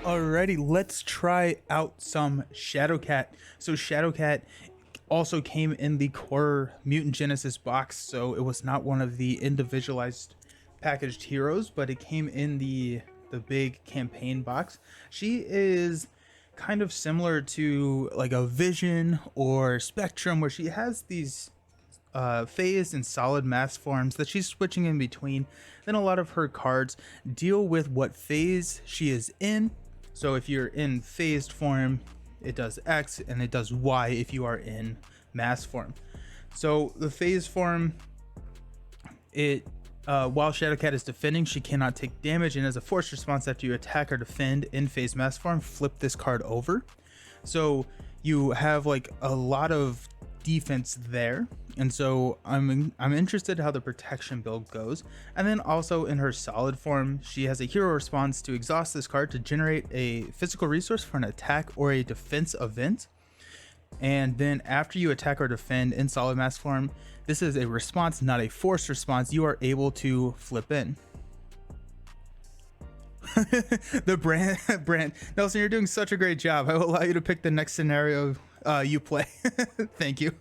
Alrighty, let's try out some Shadowcat. So Shadowcat also came in the core Mutant Genesis box, so it was not one of the individualized packaged heroes, but it came in the big campaign box. She is kind of similar to like a Vision or Spectrum, where she has these phased and solid mass forms that she's switching in between. Then a lot of her cards deal with what phase she is in. So if you're in phased form, it does X, and it does Y if you are in mass form. So the phase form, it while Shadowcat is defending, she cannot take damage, and as a forced response after you attack or defend in phase mass form, flip this card over. So you have like a lot of defense there, and so I'm interested how the protection build goes. And then also in her solid form, she has a hero response to exhaust this card to generate a physical resource for an attack or a defense event. And then after you attack or defend in solid mass form, this is a response, not a forced response. You are able to flip in. The brand Nelson, you're doing such a great job. I will allow you to pick the next scenario you play. Thank you.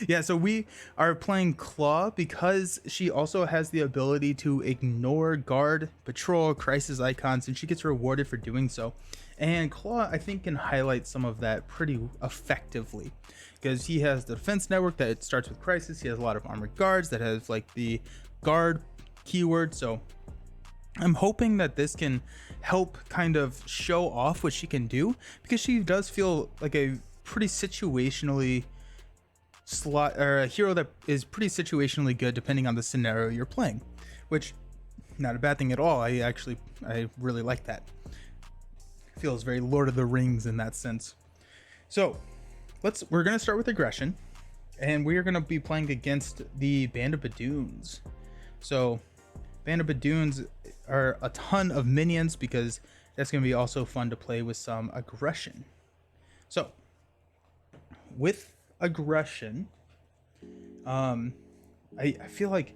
Yeah, so we are playing Claw because she also has the ability to ignore guard, patrol, crisis icons, and she gets rewarded for doing so. And Claw, I think, can highlight some of that pretty effectively, because he has the defense network that starts with crisis. He has a lot of armored guards that has like the guard keyword. So I'm hoping that this can help kind of show off what she can do, because she does feel like a pretty situationally a hero that is pretty situationally good depending on the scenario you're playing, which not a bad thing at all. I really like that. Feels very Lord of the Rings in that sense. So we're gonna start with aggression, and we are gonna be playing against the Band of Badoons. So Band of Badoons are a ton of minions, because that's going to be also fun to play with some aggression. So with aggression, I feel like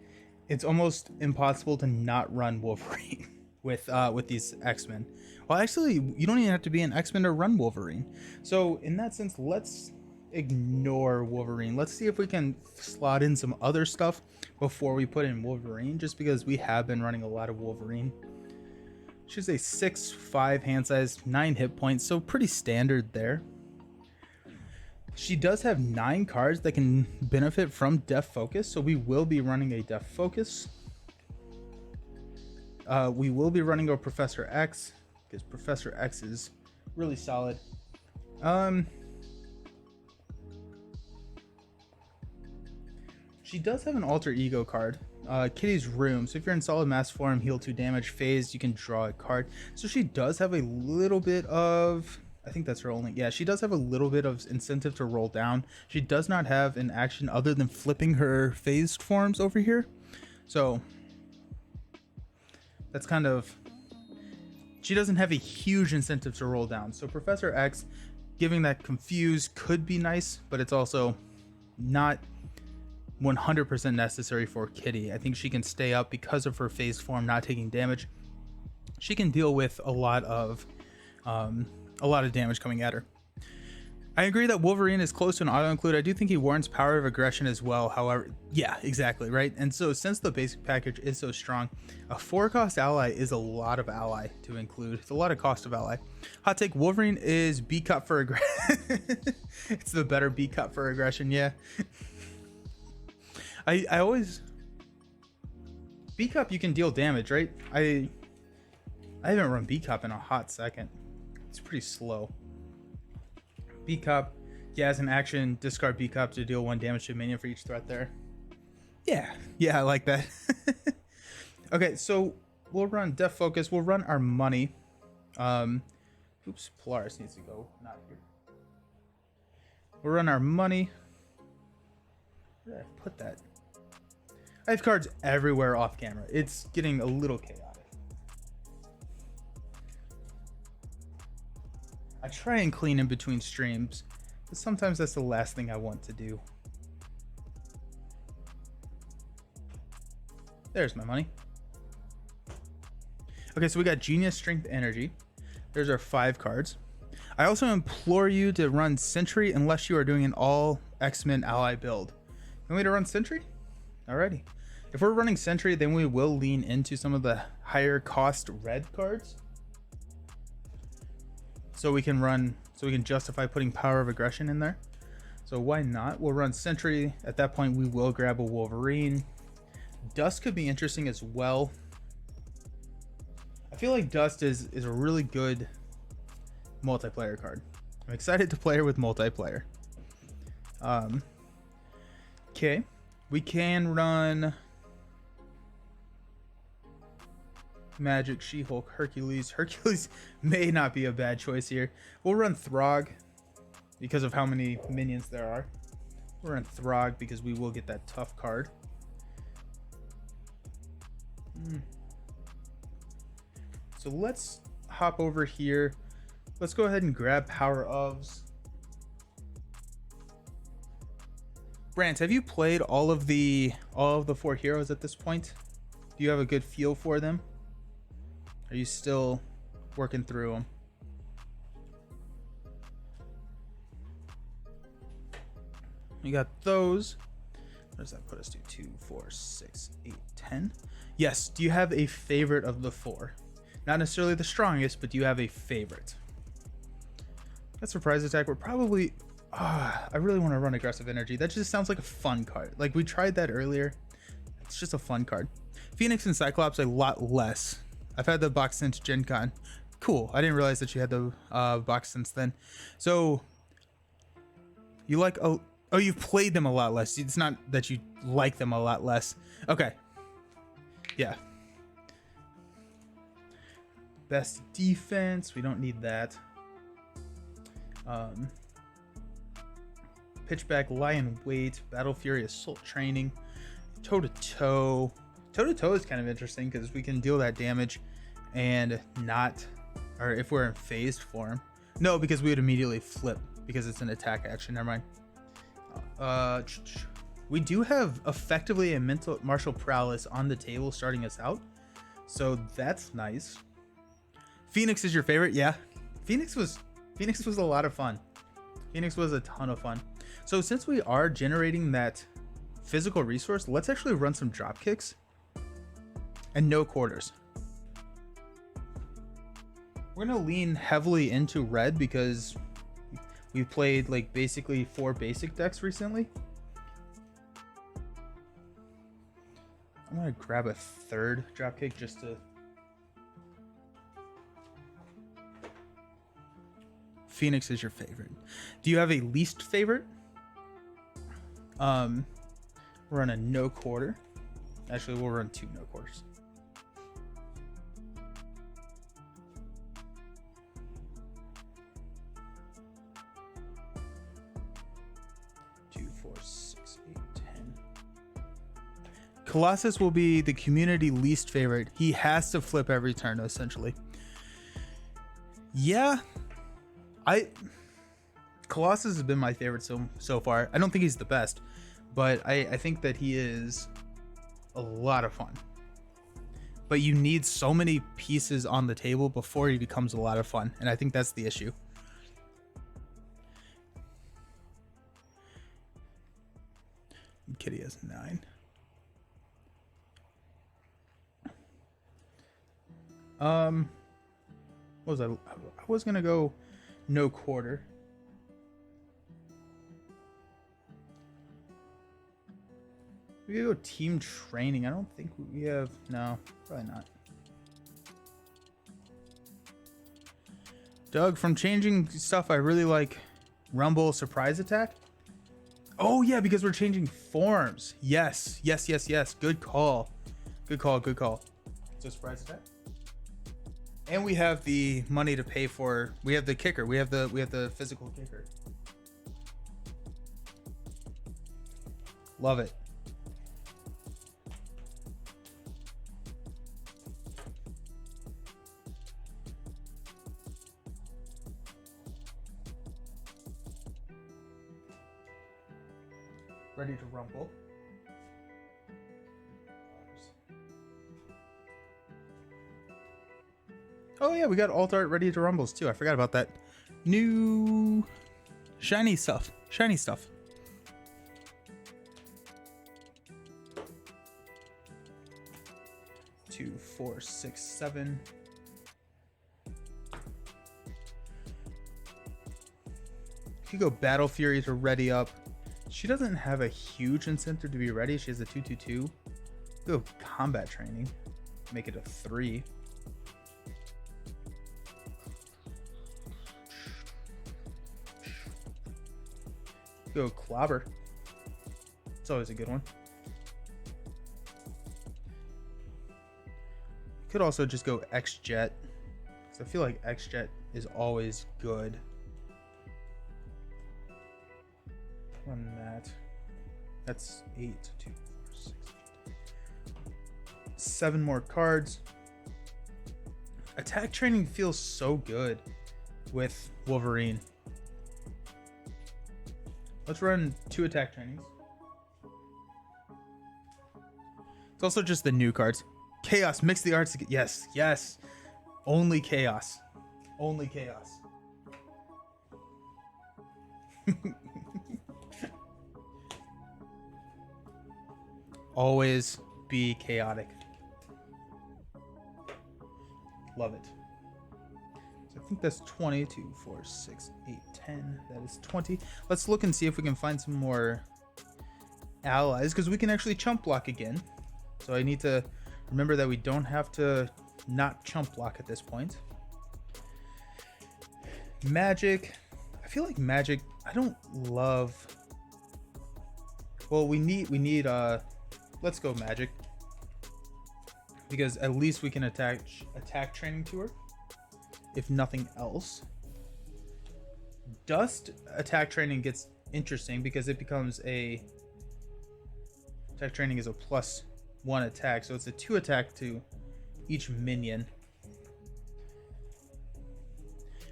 it's almost impossible to not run Wolverine with these X-Men. Well, actually, you don't even have to be an X-Men to run Wolverine. So in that sense, let's ignore Wolverine. Let's see if we can slot in some other stuff before we put in Wolverine, just because we have been running a lot of Wolverine. She's a 6'5" hand size, 9 hit points, so pretty standard there. She does have 9 cards that can benefit from Death Focus, so we will be running a Death Focus. We will be running a Professor X, because Professor X is really solid. She does have an alter ego card, Kitty's Room. So if you're in solid mass form, heal 2 damage, phased, you can draw a card. So she does have a little bit of, I think that's her only, yeah, she does have a little bit of incentive to roll down. She does not have an action other than flipping her phased forms over here. So that's kind of, she doesn't have a huge incentive to roll down. So Professor X, giving that confuse could be nice, but it's also not 100% necessary for Kitty. I think she can stay up because of her phase form not taking damage. She can deal with a lot of damage coming at her. I agree that Wolverine is close to an auto include. I do think he warrants power of aggression as well. However, yeah, exactly, right? And so since the basic package is so strong, a 4-cost ally is a lot of ally to include. It's a lot of cost of ally. Hot take, Wolverine is B cut for aggression. It's the better B cut for aggression, yeah. I always, B cup you can deal damage, right? I haven't run B cup in a hot second. It's pretty slow. B cup, yeah, as an action, discard B cup to deal 1 damage to a minion for each threat there. Yeah, I like that. Okay, so we'll run Death Focus. We'll run our money. Oops, Polaris needs to go, not here. We'll run our money. Where did I put that? I have cards everywhere off camera. It's getting a little chaotic. I try and clean in between streams, but sometimes that's the last thing I want to do. There's my money. Okay, so we got Genius, Strength, Energy. There's our 5 cards. I also implore you to run Sentry unless you are doing an all X-Men ally build. You want me to run Sentry? Alrighty. If we're running Sentry, then we will lean into some of the higher cost red cards. So we can justify putting Power of Aggression in there. So why not? We'll run Sentry. At that point, we will grab a Wolverine. Dust could be interesting as well. I feel like Dust is a really good multiplayer card. I'm excited to play her with multiplayer. Okay, we can run Magic, She-Hulk, Hercules. Hercules may not be a bad choice here. We'll run Throg because of how many minions there are. We'll run Throg because we will get that tough card. So let's hop over here. Let's go ahead and grab Power Ofs. Brant, have you played all of the 4 heroes at this point? Do you have a good feel for them? Are you still working through them? We got those. What does that put us to? 2, 4, 6, 8, 10. Yes. Do you have a favorite of the 4? Not necessarily the strongest, but do you have a favorite? That surprise attack, we're probably... I really want to run Aggressive Energy. That just sounds like a fun card. Like, we tried that earlier. It's just a fun card. Phoenix and Cyclops, a lot less. I've had the box since Gen Con. Cool. I didn't realize that you had the box since then. So, you like... Oh, you've played them a lot less. It's not that you like them a lot less. Okay. Yeah. Best defense. We don't need that. Pitchback, Lion Weight, Battle Fury, Assault Training, Toe-to-Toe. Toe-to-Toe is kind of interesting because we can deal that damage and not, or if we're in phased form. No, because we would immediately flip because it's an attack action. Never mind. We do have effectively a mental martial prowess on the table starting us out. So that's nice. Phoenix is your favorite? Yeah. Phoenix was a lot of fun. Phoenix was a ton of fun. So since we are generating that physical resource, let's actually run some drop kicks and no quarters. We're gonna lean heavily into red because we've played like basically 4 basic decks recently. I'm gonna grab a 3rd dropkick just to... Phoenix is your favorite. Do you have a least favorite? Run a no quarter. Actually, we'll run 2 no quarters. Colossus will be the community least favorite. He has to flip every turn, essentially. Yeah, Colossus has been my favorite so far. I don't think he's the best, but I think that he is a lot of fun. But you need so many pieces on the table before he becomes a lot of fun, and I think that's the issue. Kitty has 9. What was I was gonna go no quarter. We could go team training. I don't think we have... No, probably not. Doug, from changing stuff, I really like Rumble surprise attack. Oh yeah, because we're changing forms. Yes. Good call. So surprise attack. And we have the money to pay for. We have the kicker. We have the physical kicker. Love it. Ready to rumble. Oh yeah, we got alt art ready to rumbles too. I forgot about that. New shiny stuff. Shiny stuff. Two, four, six, seven. If you go Battle Fury to ready up, she doesn't have a huge incentive to be ready. She has a 2/2/2. Go Combat Training, make it a 3. Go Clobber. It's always a good one. Could also just go X-Jet, because I feel like X-Jet is always good. Run that. That's 8, 2, 4, 6, 8. 7 more cards. Attack training feels so good with Wolverine. Let's run 2 attack trainings. It's also just the new cards. Chaos, mix the arts. Yes, yes. Only chaos. Only chaos. Always be chaotic. Love it. So I think that's 20, 2, 4, 6, 8, 10. That is 20. Let's look and see if we can find some more allies, because we can actually chump block again. So I need to remember that we don't have to not chump block at this point. Magic. I feel like magic, I don't love. Well, we need let's go magic, because at least we can attack training to her, if nothing else. Dust attack training gets interesting because it becomes attack training is a +1 attack, so it's a 2 attack to each minion.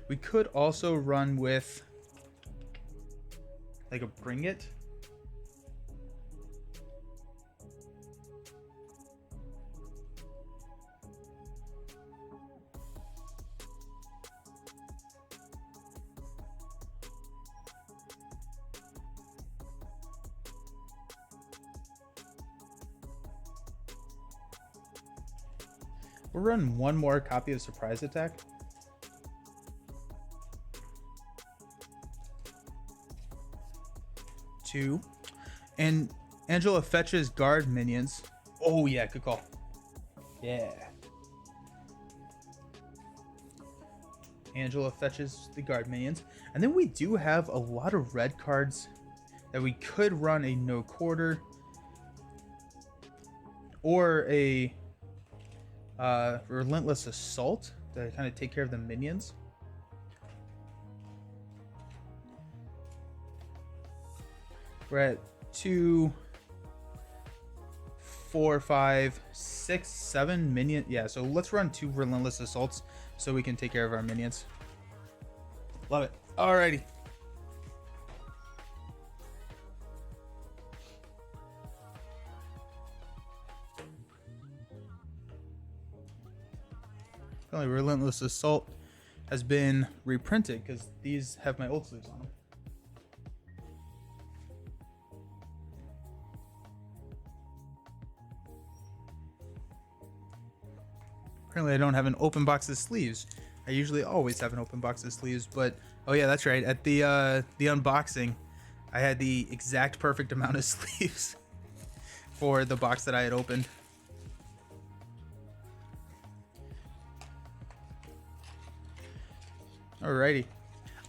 We could also run with like a Bring It. We'll run 1 more copy of Surprise Attack. Two. And Angela fetches guard minions. Oh yeah, good call. Yeah. Angela fetches the guard minions. And then we do have a lot of red cards that we could run a no quarter or a Relentless Assault to kind of take care of the minions. We're at 2, 4, 5, 6, 7 minion. Yeah, so let's run 2 Relentless Assaults so we can take care of our minions. Love it. Alrighty. Apparently Relentless Assault has been reprinted because these have my old sleeves on them. Apparently I don't have an open box of sleeves. I usually always have an open box of sleeves, but oh yeah, that's right. At the unboxing, I had the exact perfect amount of sleeves for the box that I had opened. Alrighty,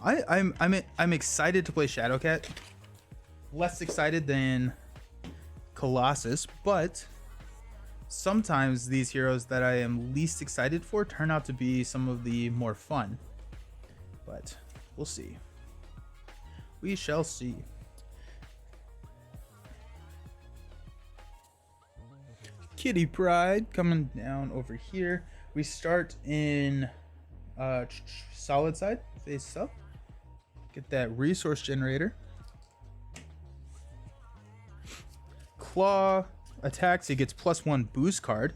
I'm excited to play Shadowcat. Less excited than Colossus, but sometimes these heroes that I am least excited for turn out to be some of the more fun. But we'll see. We shall see. Kitty Pride coming down over here. We start in solid side, face up. Get that resource generator. Claw attacks, he gets +1 boost card.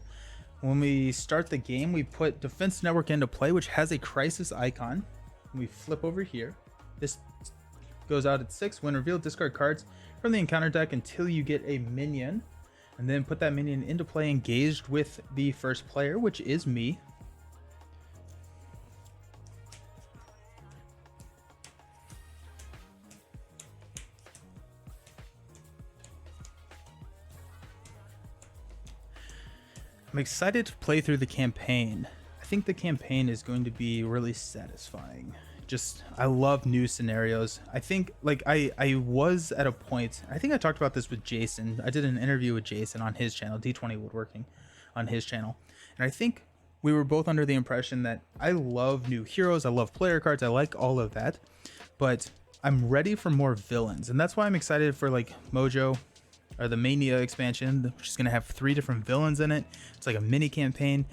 When we start the game, we put Defense Network into play, which has a crisis icon. We flip over here. This goes out at 6. When revealed, discard cards from the encounter deck until you get a minion, and then put that minion into play engaged with the first player, which is me. I'm excited to play through the campaign. I think the campaign is going to be really satisfying. Just, I love new scenarios. I think, like, I was at a point, I think I talked about this with Jason. I did an interview with Jason on his channel, D20 Woodworking, on his channel. And I think we were both under the impression that I love new heroes, I love player cards, I like all of that. But I'm ready for more villains. And that's why I'm excited for, like, Mojo, or the Mania expansion, which is going to have 3 different villains in it. It's like a mini campaign.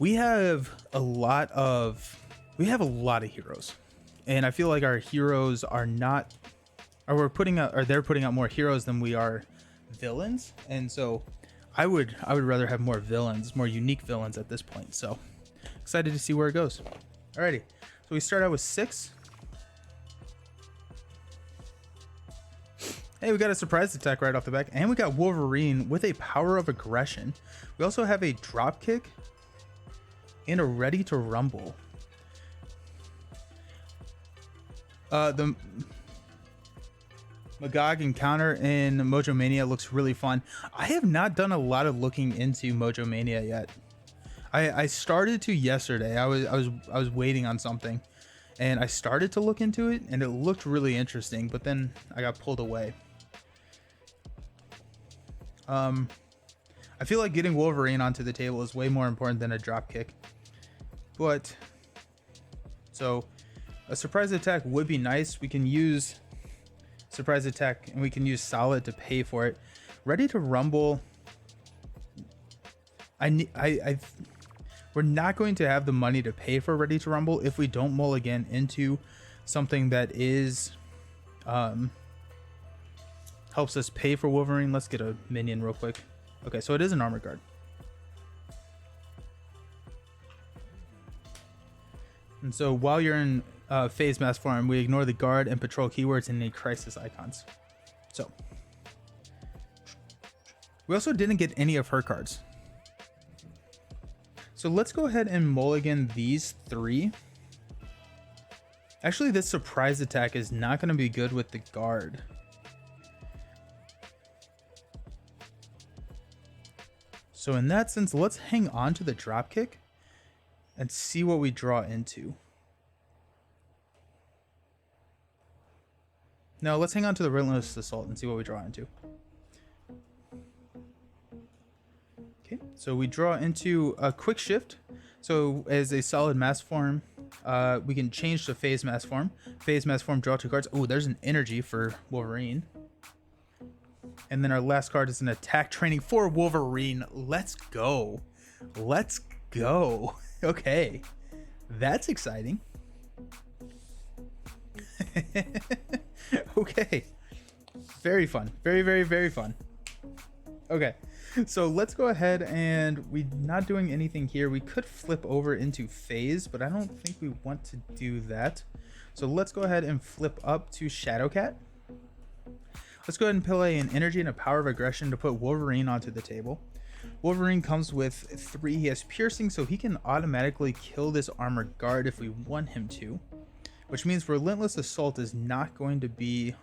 We have a lot of heroes, and I feel like our heroes are not, or they're putting out more heroes than we are villains. And so I would rather have more villains, more unique villains at this point. So excited to see where it goes. Alrighty, so we start out with 6. Hey, we got a surprise attack right off the back, and we got Wolverine with a power of aggression. We also have a drop kick and a ready to rumble. The Magog encounter in Mojo Mania looks really fun. I have not done a lot of looking into Mojo Mania yet. I started to yesterday. I was waiting on something, and I started to look into it, and it looked really interesting, but then I got pulled away. I feel like getting Wolverine onto the table is way more important than a drop kick. But so a surprise attack would be nice. We can use surprise attack, and we can use solid to pay for it. Ready to rumble. We're not going to have the money to pay for ready to rumble if we don't mulligan into something that is helps us pay for Wolverine. Let's get a minion real quick. Okay, so it is an armor guard. And so while you're in phase mass form, we ignore the guard and patrol keywords and the crisis icons. So we also didn't get any of her cards. So let's go ahead and mulligan these 3. Actually, this surprise attack is not going to be good with the guard. So in that sense, let's hang on to the dropkick and see what we draw into. No, let's hang on to the Relentless Assault and see what we draw into. Okay, so we draw into a quick shift. So as a solid mass form, we can change to phase mass form. Phase mass form, draw 2 cards. Oh, there's an energy for Wolverine. And then our last card is an attack training for Wolverine. Let's go. Let's go. Okay. That's exciting. Okay. Very fun. Very, very, very fun. Okay. So let's go ahead, and we're not doing anything here. We could flip over into phase, but I don't think we want to do that. So let's go ahead and flip up to Shadowcat. Let's go ahead and play an energy and a power of aggression to put Wolverine onto the table. Wolverine comes with 3. He has piercing, so he can automatically kill this armored guard if we want him to, which means Relentless Assault is not going to be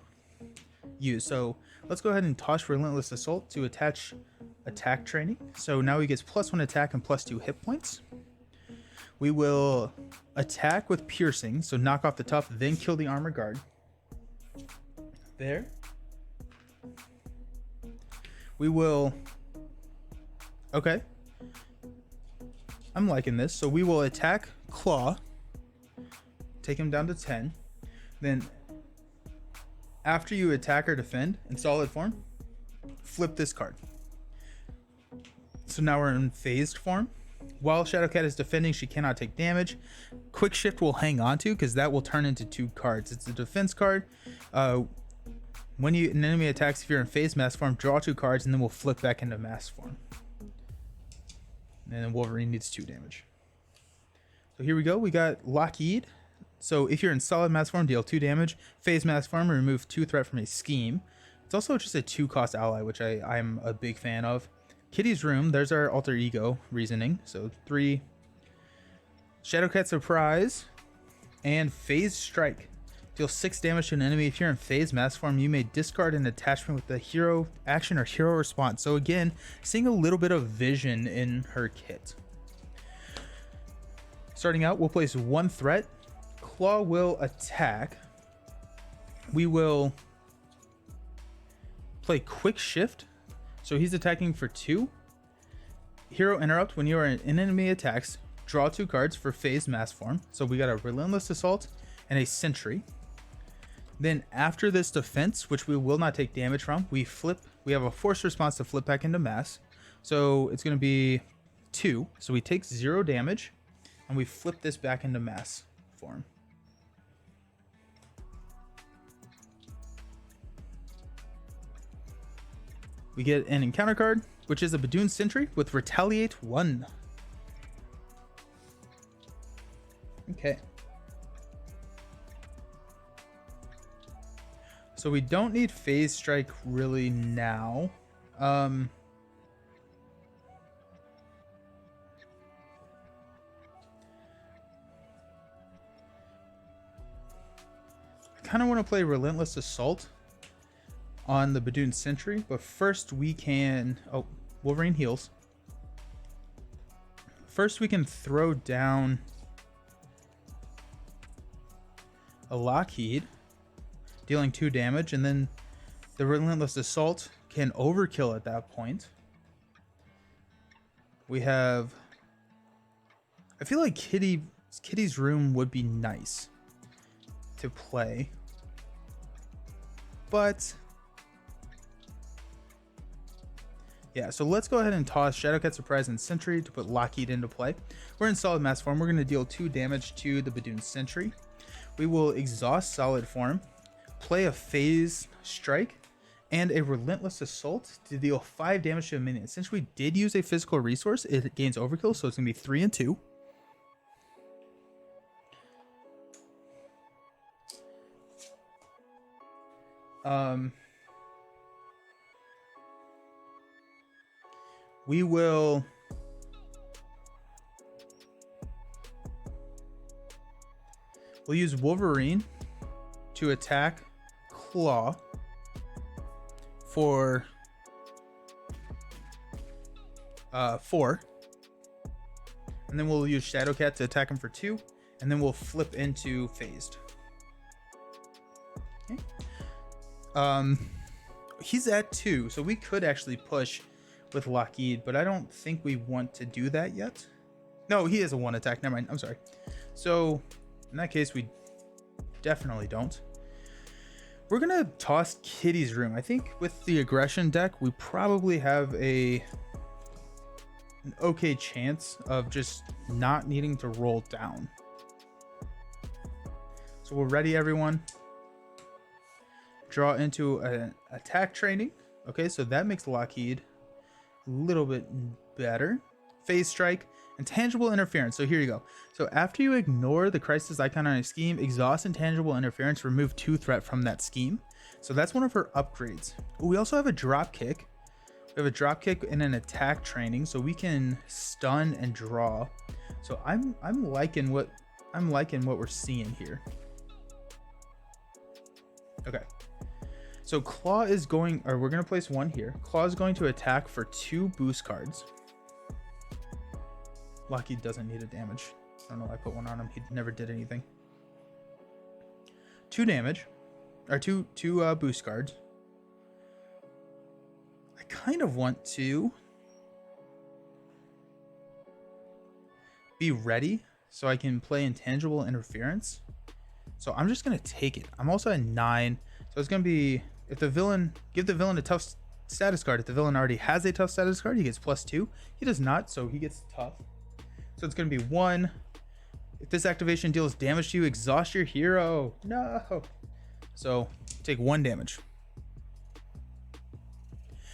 used. So let's go ahead and toss Relentless Assault to attach attack training. So now he gets +1 attack and +2 hit points. We will attack with piercing, so knock off the tough, then kill the armored guard. There. We will, okay, I'm liking this. So we will attack claw, take him down to 10. Then after you attack or defend in solid form, flip this card. So now we're in phased form. While Shadowcat is defending, she cannot take damage. Quick shift will hang on to, because that will turn into 2 cards. It's a defense card. When an enemy attacks, if you're in phase mass form, draw 2 cards, and then we'll flip back into mass form. And then Wolverine needs 2 damage. So here we go. We got Lockheed. So if you're in solid mass form, deal 2 damage. Phase mass form, remove 2 threat from a scheme. It's also just a 2-cost ally, which I'm a big fan of. Kitty's Room, there's our alter ego reasoning. So 3. Shadowcat Surprise. And Phase Strike. Deal 6 damage to an enemy. If you're in phase mass form, you may discard an attachment with the hero action or hero response. So again, seeing a little bit of vision in her kit. Starting out, we'll place 1 threat. Claw will attack. We will play Quick Shift. So he's attacking for 2. Hero Interrupt. When you are in enemy attacks, draw 2 cards for phase mass form. So we got a Relentless Assault and a Sentry. Then after this defense, which we will not take damage from, we have a forced response to flip back into mass. So it's going to be 2. So we take 0 damage and we flip this back into mass form. We get an encounter card, which is a Badoon Sentry with Retaliate 1. Okay. So we don't need Phase Strike really now. I kind of want to play Relentless Assault on the Badoon Sentry, but first we can... Oh, Wolverine heals. First we can throw down a Lockheed, dealing 2 damage, and then the Relentless Assault can overkill at that point. We have... I feel like Kitty's Room would be nice to play, but yeah, so let's go ahead and toss Shadowcat Surprise and Sentry to put Lockheed into play. We're in solid mass form. We're going to deal 2 damage to the Badoon Sentry. We will exhaust solid form, play a Phase Strike, and a Relentless Assault to deal 5 damage to a minion. Since we did use a physical resource, it gains overkill, so it's going to be 3 and 2. We'll use Wolverine to attack Claw for 4, and then we'll use Shadowcat to attack him for 2, and then we'll flip into phased. Okay. He's at 2, so we could actually push with Lockheed, but I don't think we want to do that yet. No, he has a 1 attack. Never mind. I'm sorry. So in that case, we definitely don't. We're gonna toss Kitty's Room. I think with the aggression deck, we probably have an okay chance of just not needing to roll down. So we're ready, everyone. Draw into an attack training. Okay, so that makes Lockheed a little bit better. Phase Strike and Tangible Interference. So here you go. So after you ignore the crisis icon on a scheme, exhaust Intangible Interference, remove 2 threat from that scheme. So that's one of her upgrades. We also have a drop kick. We have a drop kick and an attack training, so we can stun and draw. So I'm liking what we're seeing here. Okay. So Claw is going, or we're going to place 1 here. Claw is going to attack for 2 boost cards. Lockheed doesn't need a damage. I don't know why I put 1 on him. He never did anything. 2 damage, or two boost cards. I kind of want to be ready so I can play Intangible Interference. So I'm just going to take it. I'm also at 9. So it's going to be, if the villain, give the villain a tough status card. If the villain already has a tough status card, he gets +2. He does not, so he gets tough. So it's going to be 1. If this activation deals damage to you, exhaust your hero. No. So take 1 damage.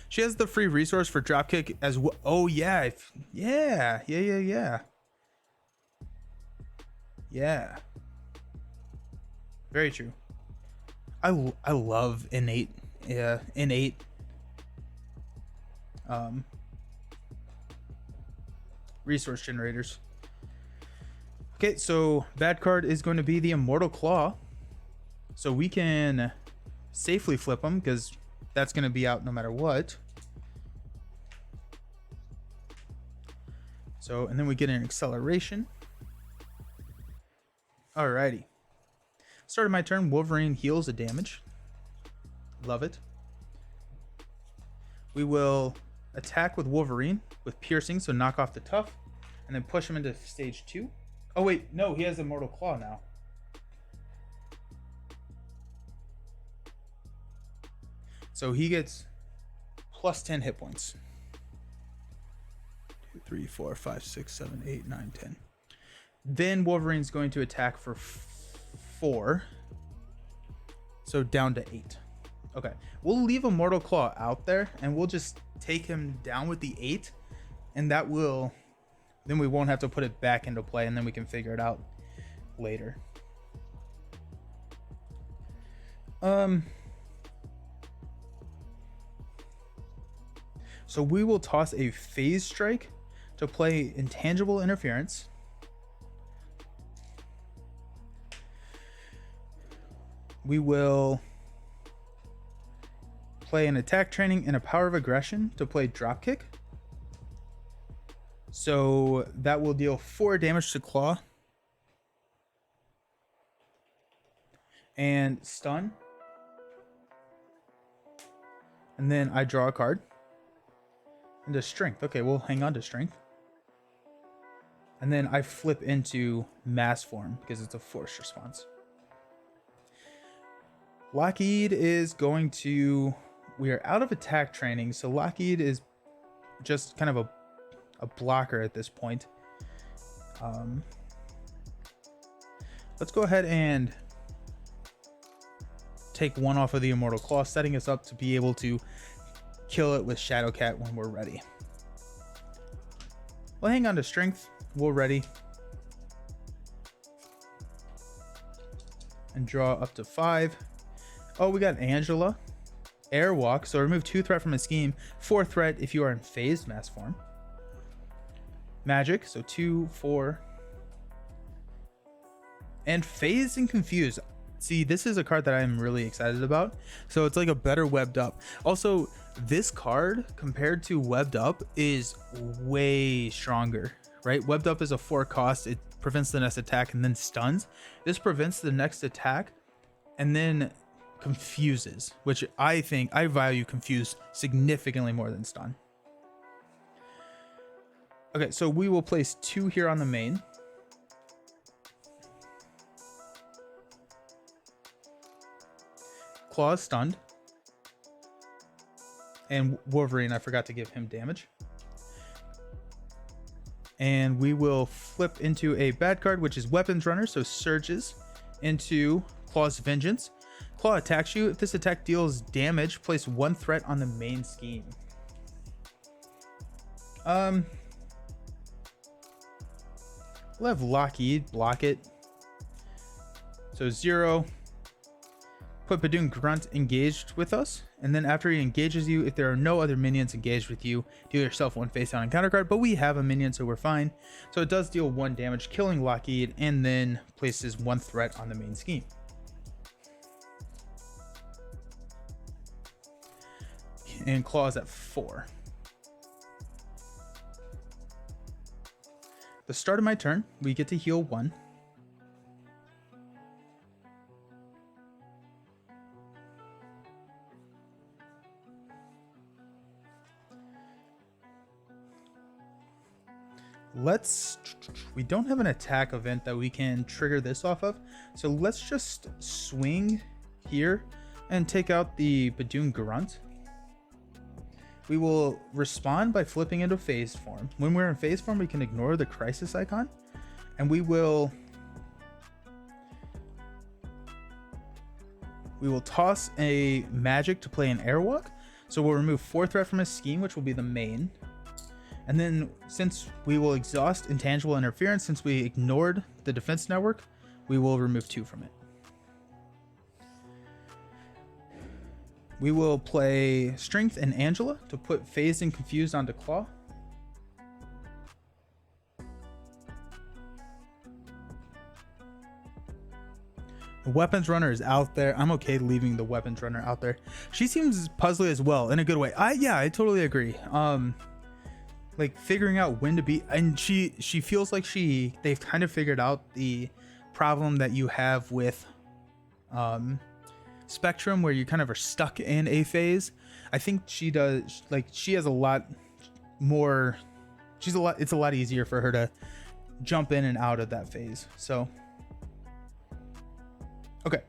She has the free resource for dropkick as well. Oh yeah, yeah. Very true. I love innate, um, resource generators. Okay, so bad card is going to be the Immortal Claw. So we can safely flip them because that's going to be out no matter what. So, and then we get an acceleration. Alrighty. Start of my turn, Wolverine heals a damage. Love it. We will attack with Wolverine with piercing, so knock off the tough, and then push him into stage 2. Oh wait, no, he has Immortal Claw now. So he gets plus 10 hit points. 2, 3, 4, 5, 6, 7, 8, 9, 10. Then Wolverine's going to attack for 4. So down to 8. Okay, we'll leave Immortal Claw out there and we'll just take him down with the 8, and that will, then we won't have to put it back into play, and then we can figure it out later. So we will toss a phase strike to play intangible interference. We will play an attack training and a power of aggression to play dropkick. So that will deal 4 damage to Claw. And stun. And then I draw a card. Into strength. Okay, we'll hang on to strength. And then I flip into mass form because it's a forced response. Lockheed is going to... We are out of attack training, so Lockheed is just kind of a blocker at this point. Let's go ahead and take 1 off of the Immortal Claw, setting us up to be able to kill it with Shadowcat when we're ready. We'll hang on to strength. We're ready. And draw up to 5. Oh, we got Angela. Airwalk, so remove 2 threat from a scheme, 4 threat if you are in phased mass form. Magic, so 2, 4. And phased and confused. See, this is a card that I'm really excited about. So it's like a better webbed up. Also, this card compared to webbed up is way stronger, right? Webbed up is a 4 cost. It prevents the next attack and then stuns. This prevents the next attack and then confuses, which I think I value confuse significantly more than stun. Okay, so we will place 2 here on the main. Claw is stunned. And Wolverine, I forgot to give him damage. And we will flip into a bad card, which is Weapons Runner, so surges into Claw's Vengeance. Claw attacks you. If this attack deals damage, place 1 threat on the main scheme. We'll have Lockheed block it. So 0. Put Badoon Grunt engaged with us, and then after he engages you, if there are no other minions engaged with you, deal yourself 1 face down encounter card, but we have a minion, so we're fine. So it does deal 1 damage, killing Lockheed, and then places 1 threat on the main scheme. And Claws at 4. The start of my turn, we get to heal 1. We don't have an attack event that we can trigger this off of, so let's just swing here and take out the Badoon Grunt. We will respond by flipping into phase form. When we're in phase form, we can ignore the crisis icon, and we will toss a magic to play an airwalk. So we'll remove 4 threat from his scheme, which will be the main. And then since we will exhaust intangible interference, since we ignored the defense network, we will remove 2 from it. We will play Strength and Angela to put Phased and Confused onto Claw. The Weapons Runner is out there. I'm okay leaving the Weapons Runner out there. She seems puzzly as well, in a good way. I totally agree. Like figuring out when to be, and she feels like they've kind of figured out the problem that you have with Spectrum, where you kind of are stuck in a phase. I think she does, like, she has a lot more, it's a lot easier for her to jump in and out of that phase. So okay,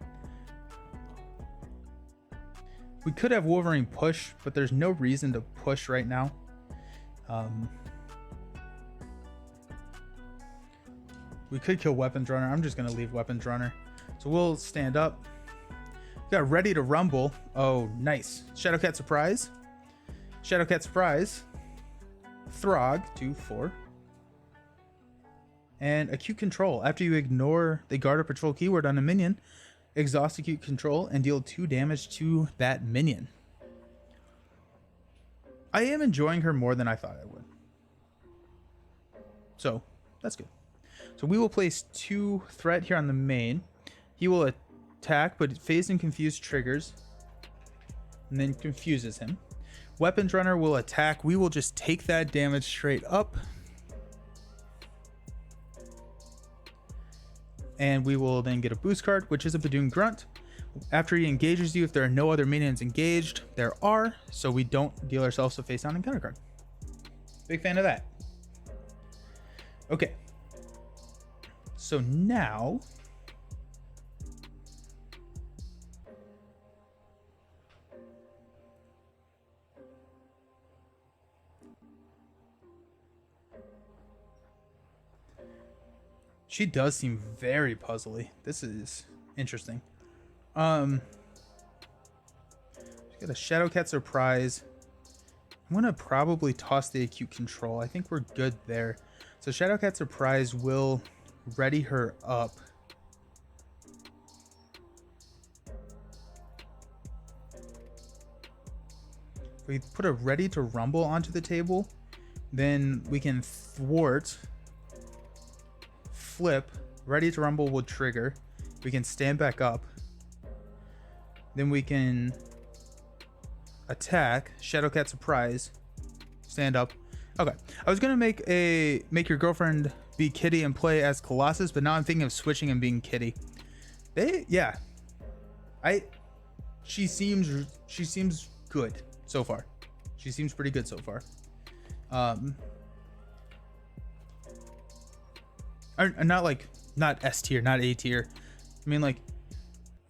we could have Wolverine push, but there's no reason to push right now. We could kill Weapons Runner. I'm just gonna leave Weapons Runner. So we'll stand up. Got Ready to Rumble. Oh, nice. Shadowcat Surprise. Shadowcat Surprise. Throg, 2/4. And Acute Control. After you ignore the guard or patrol keyword on a minion, exhaust Acute Control and deal 2 damage to that minion. I am enjoying her more than I thought I would. So, that's good. So we will place 2 threat here on the main. He will attack, but Phased and Confused triggers and then confuses him. Weapons Runner will attack. We will just take that damage straight up. And we will then get a boost card, which is a Badoon Grunt. After he engages you, if there are no other minions engaged, there are, so we don't deal ourselves a face down encounter card. Big fan of that. Okay. So now she does seem very puzzly. This is interesting. Got a Shadowcat Surprise. I'm gonna probably toss the Acute Control. I think we're good there. So Shadowcat Surprise will ready her up. If we put a Ready to Rumble onto the table, then we can thwart, flip, Ready to Rumble will trigger. We can stand back up. Then we can attack, Shadowcat Surprise, stand up. Okay, I was gonna make your girlfriend be Kitty and play as Colossus, but now I'm thinking of switching and being Kitty. She seems good so far. She seems pretty good so far. Not S tier, not A tier. I mean, like,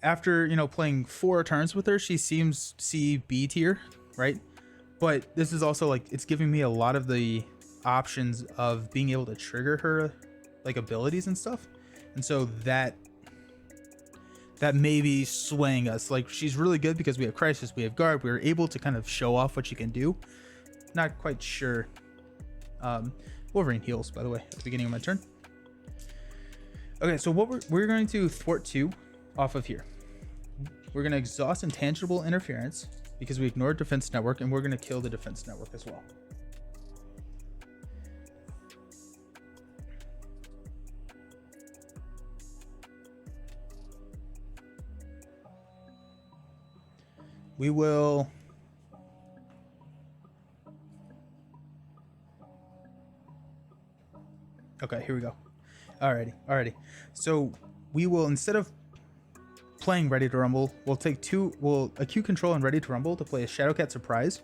after, you know, playing 4 turns with her, she seems C, B tier, right? But this is also, like, it's giving me a lot of the options of being able to trigger her, like, abilities and stuff. And so that may be swaying us. Like, she's really good because we have Crisis, we have Guard. We're able to kind of show off what she can do. Not quite sure. Wolverine heals, by the way, at the beginning of my turn. Okay, so what we're going to thwart 2 off of here. We're going to exhaust Intangible Interference because we ignored Defense Network, and we're going to kill the Defense Network as well. We will okay, here we go. Alrighty. So we will, instead of playing Ready to Rumble, we'll Acute Control and Ready to Rumble to play a Shadowcat Surprise.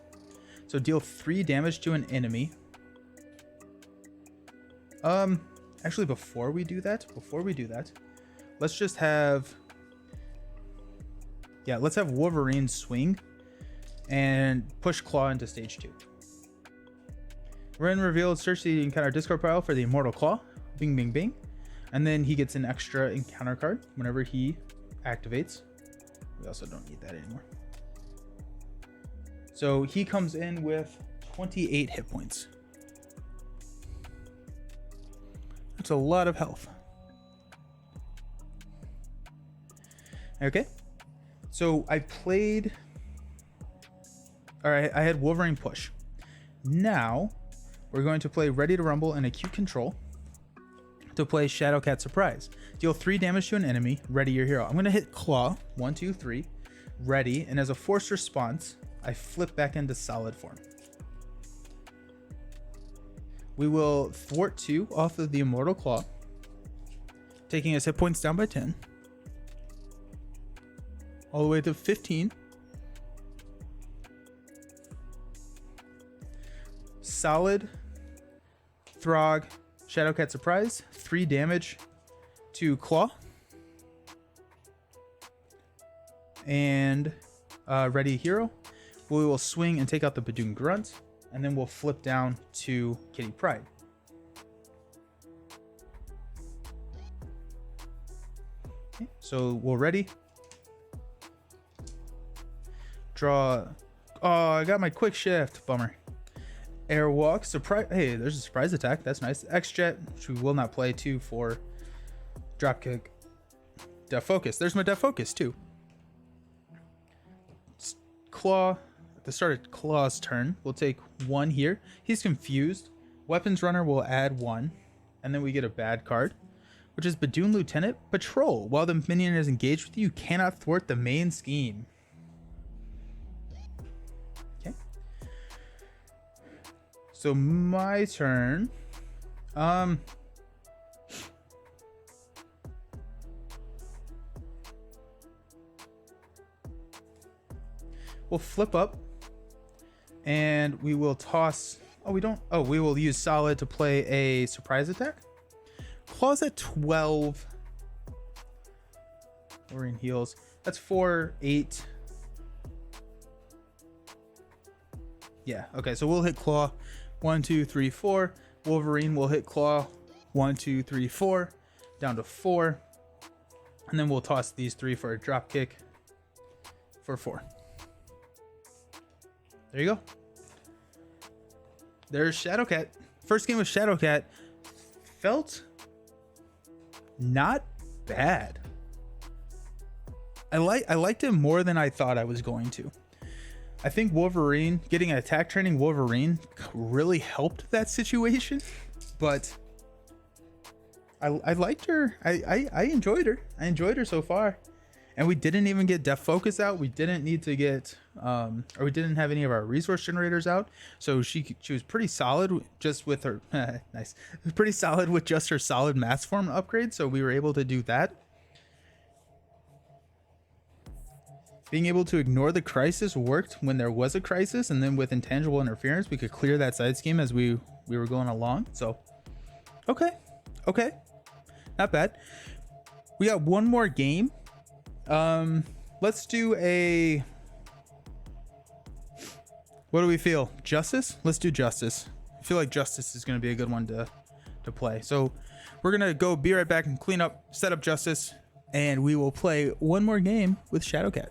So deal 3 damage to an enemy. Actually, before we do that, let's just have, let's have Wolverine swing and push Claw into stage 2. Ren revealed, search the encounter discard pile for the Immortal Claw. Bing, bing, bing. And then he gets an extra encounter card whenever he activates. We also don't need that anymore. So he comes in with 28 hit points. That's a lot of health. Okay. So I played... Alright, I had Wolverine push. Now, we're going to play Ready to Rumble and Acute Control to play Shadowcat Surprise. Deal 3 damage to an enemy, ready your hero. I'm going to hit Claw, 1, 2, 3, ready, and as a forced response, I flip back into solid form. We will thwart 2 off of the Immortal Claw, taking his hit points down by 10, all the way to 15. Solid, Throg, Shadowcat Surprise, 3 damage to Claw, and ready hero. We will swing and take out the Badoon Grunt, and then we'll flip down to Kitty Pryde. Okay, so we'll ready. Draw. Oh, I got my quick shift. Bummer. Airwalk. Surprise. Hey, there's a surprise attack. That's nice. X-Jet, which we will not play, 2 for Dropkick. Def Focus. There's my Def Focus, too. Claw. At the start of Claw's turn, we'll take 1 here. He's confused. Weapons Runner will add 1. And then we get a bad card, which is Badoon Lieutenant Patrol. While the minion is engaged with you, you cannot thwart the main scheme. So my turn. We'll flip up and we will toss. Oh, we don't. Oh, we will use solid to play a surprise attack. Claws at 12. We're in heals. That's 4, 8. Yeah. Okay. So we'll hit Claw. 1, 2, 3, 4. Wolverine will hit Claw. 1, 2, 3, 4. Down to 4. And then we'll toss these 3 for a drop kick for 4. There you go. There's Shadowcat. First game with Shadowcat felt not bad. I liked it more than I thought I was going to. I think Wolverine, getting an attack training Wolverine really helped that situation, but I liked her. I enjoyed her. I enjoyed her so far. And we didn't even get Def Focus out. We didn't need to get, or we didn't have any of our resource generators out. So she was pretty solid just with her, nice. Pretty solid with just her solid mass form upgrade. So we were able to do that. Being able to ignore the crisis worked when there was a crisis, and then with intangible interference, we could clear that side scheme as we were going along. So, okay, not bad. We got one more game. Let's do a. What do we feel? Justice? Let's do Justice. I feel like Justice is going to be a good one to play. So we're gonna go. Be right back and clean up, set up Justice. And we will play one more game with Shadowcat.